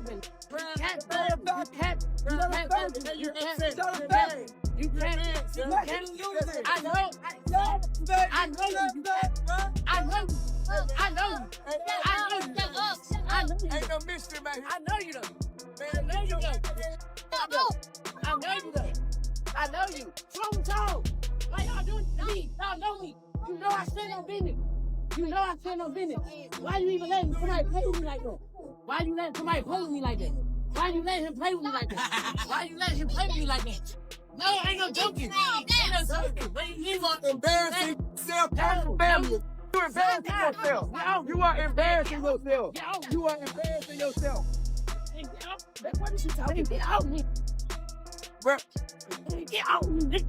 capping. You can't, bro. You can't. You can't. You can't. I know. I know you. I know you. I know you. I know you. I know you. Ain't no mystery, man. I know you though. I know you though. I know you though. I know you. Tone. Like y'all doing to me. Y'all know me. You know I stand on business. You know I stand on business. Why you even letting somebody play with me like that? Why you letting somebody play with me like that? Why you letting him play with me like that? Why you letting him play with me like that? No, ain't no joking. Ain't no joking. But you want Embarrassing yourself and your family. You embarrassing yourself. You are embarrassing yourself. You are embarrassing yourself. What is you talking? Get out me. Bro, Get out me.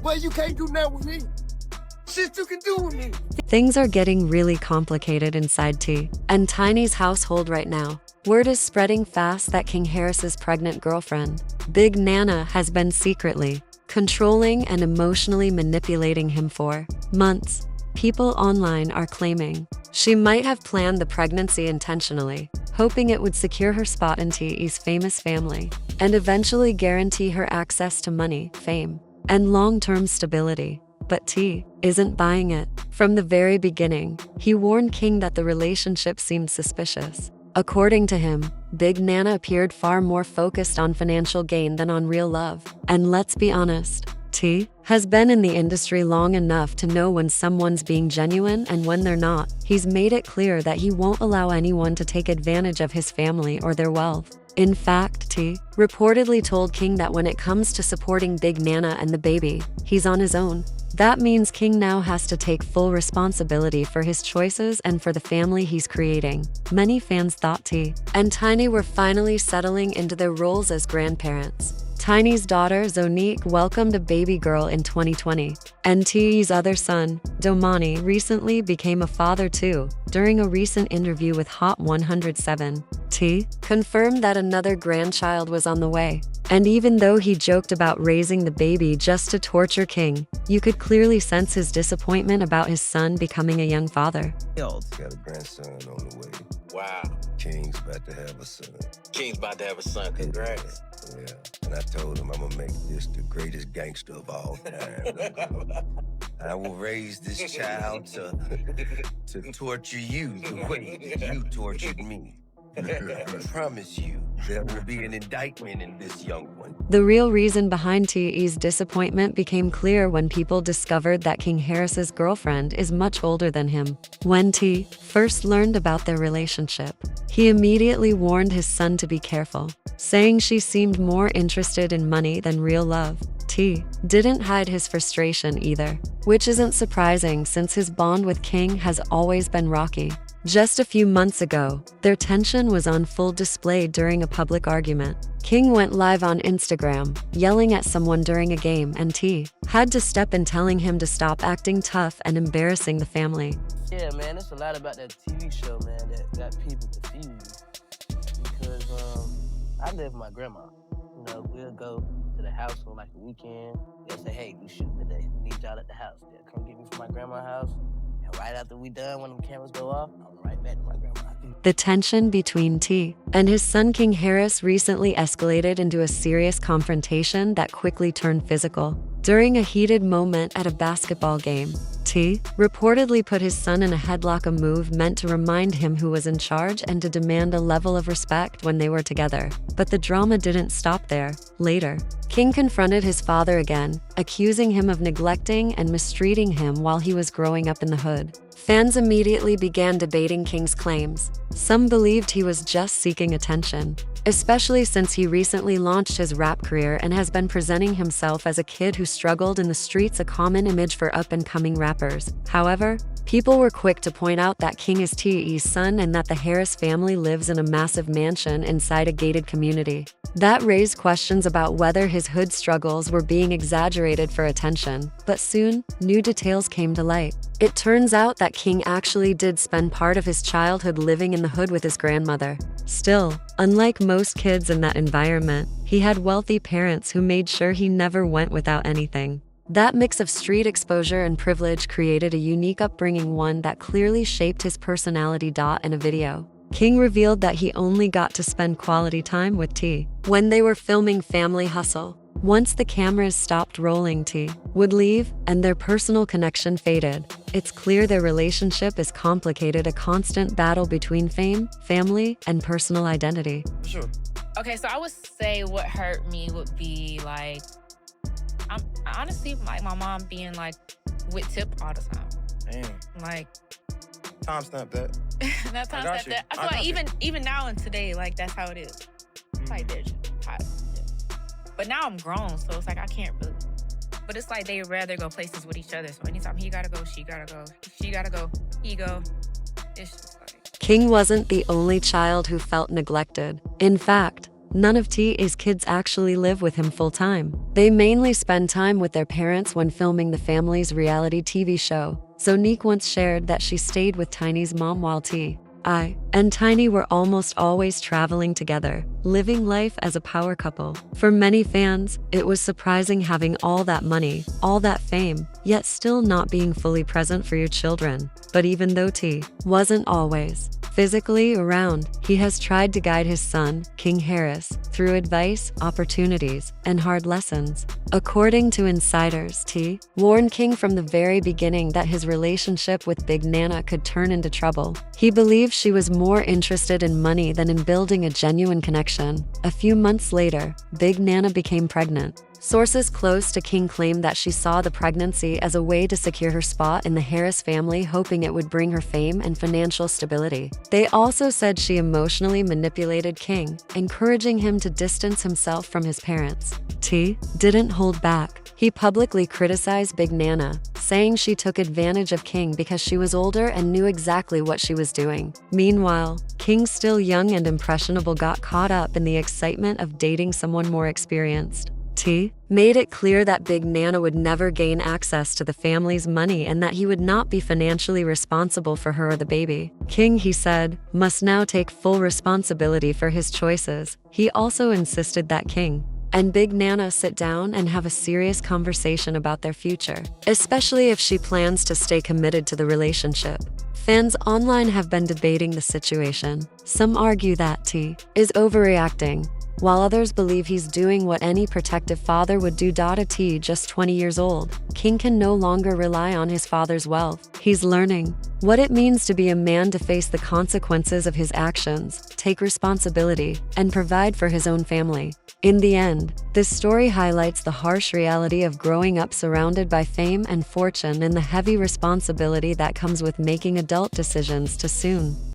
well, you can't do nothing with me. Shit you can do with me. Things are getting really complicated inside T and Tiny's household right now. Word is spreading fast that King Harris's pregnant girlfriend, Big Nana, has been secretly controlling and emotionally manipulating him for months. People online are claiming she might have planned the pregnancy intentionally, hoping it would secure her spot in T's famous family and eventually guarantee her access to money, fame, and long-term stability. But T isn't buying it. From the very beginning, he warned King that the relationship seemed suspicious. According to him, Big Nana appeared far more focused on financial gain than on real love. And let's be honest, T has been in the industry long enough to know when someone's being genuine and when they're not. He's made it clear that he won't allow anyone to take advantage of his family or their wealth. In fact, T reportedly told King that when it comes to supporting Big Nana and the baby, he's on his own. That means King now has to take full responsibility for his choices and for the family he's creating. Many fans thought T and Tiny were finally settling into their roles as grandparents. Tiny's daughter, Zonique, welcomed a baby girl in 2020, and T's other son, Domani, recently became a father too. During a recent interview with Hot 107, T confirmed that another grandchild was on the way. And even though he joked about raising the baby just to torture King, you could clearly sense his disappointment about his son becoming a young father. Got a grandson on the way. Wow. King's about to have a son. King's about to have a son. Congrats. Yeah. And I told him I'm gonna make this the greatest gangster of all time. I will raise this child to torture you the way that you tortured me. I promise you, there will be an indictment in this young one. The real reason behind T's disappointment became clear when people discovered that King Harris's girlfriend is much older than him. When T first learned about their relationship, he immediately warned his son to be careful, saying she seemed more interested in money than real love. T didn't hide his frustration either, which isn't surprising since his bond with King has always been rocky. Just a few months ago, their tension was on full display during a public argument. King went live on Instagram, yelling at someone during a game, and T had to step in telling him to stop acting tough and embarrassing the family. Yeah, man, it's a lot about that TV show, man, that got people confused. Because I live with my grandma. You know, we'll go to the house on like a weekend. They'll say, hey, we shooting today. We need y'all at the house. They'll come get me from my grandma's house. And right after we done, when the cameras go off, I'm right back to my grandma's house. The tension between T and his son King Harris recently escalated into a serious confrontation that quickly turned physical. During a heated moment at a basketball game, T reportedly put his son in a headlock, a move meant to remind him who was in charge and to demand a level of respect when they were together. But the drama didn't stop there. Later, King confronted his father again, accusing him of neglecting and mistreating him while he was growing up in the hood. Fans immediately began debating King's claims. Some believed he was just seeking attention, especially since he recently launched his rap career and has been presenting himself as a kid who struggled in the streets, a common image for up-and-coming rappers. However, people were quick to point out that King is T's son and that the Harris family lives in a massive mansion inside a gated community. That raised questions about whether his hood struggles were being exaggerated for attention. But soon, new details came to light. It turns out that King actually did spend part of his childhood living in the hood with his grandmother. Still, unlike most kids in that environment, he had wealthy parents who made sure he never went without anything. That mix of street exposure and privilege created a unique upbringing, one that clearly shaped his personality. In a video King revealed that he only got to spend quality time with T when they were filming Family Hustle. Once the cameras stopped rolling, T would leave, and their personal connection faded. It's clear their relationship is complicated, a constant battle between fame, family, and personal identity. Sure. Okay, so I would say what hurt me would be like, honestly, like my mom being like with Tip all the time. Damn. Like, Timestamp that. that time got you. that I feel I like got you. even now and today, like that's how it is. Like they're just hot. But now I'm grown, so it's like I can't really. But it's like they rather go places with each other. So anytime he gotta go, she gotta go. She gotta go, he go. It's just like. King wasn't the only child who felt neglected. In fact, none of T's kids actually live with him full-time. They mainly spend time with their parents when filming the family's reality TV show. Zonique once shared that she stayed with Tiny's mom while T and Tiny were almost always traveling together, living life as a power couple. For many fans, it was surprising having all that money, all that fame, yet still not being fully present for your children. But even though T wasn't always physically around, he has tried to guide his son, King Harris, through advice, opportunities, and hard lessons. According to insiders, T warned King from the very beginning that his relationship with Big Nana could turn into trouble. He believed she was more interested in money than in building a genuine connection. A few months later, Big Nana became pregnant. Sources close to King claim that she saw the pregnancy as a way to secure her spot in the Harris family, hoping it would bring her fame and financial stability. They also said she emotionally manipulated King, encouraging him to distance himself from his parents. T didn't hold back. He publicly criticized Big Nana, saying she took advantage of King because she was older and knew exactly what she was doing. Meanwhile, King, still young and impressionable, got caught up in the excitement of dating someone more experienced. T made it clear that Big Nana would never gain access to the family's money and that he would not be financially responsible for her or the baby. King, he said, must now take full responsibility for his choices. He also insisted that King and Big Nana sit down and have a serious conversation about their future, especially if she plans to stay committed to the relationship. Fans online have been debating the situation. Some argue that T is overreacting, while others believe he's doing what any protective father would do. T, just 20 years old, King can no longer rely on his father's wealth. He's learning what it means to be a man, to face the consequences of his actions, take responsibility, and provide for his own family. In the end, this story highlights the harsh reality of growing up surrounded by fame and fortune and the heavy responsibility that comes with making adult decisions too soon.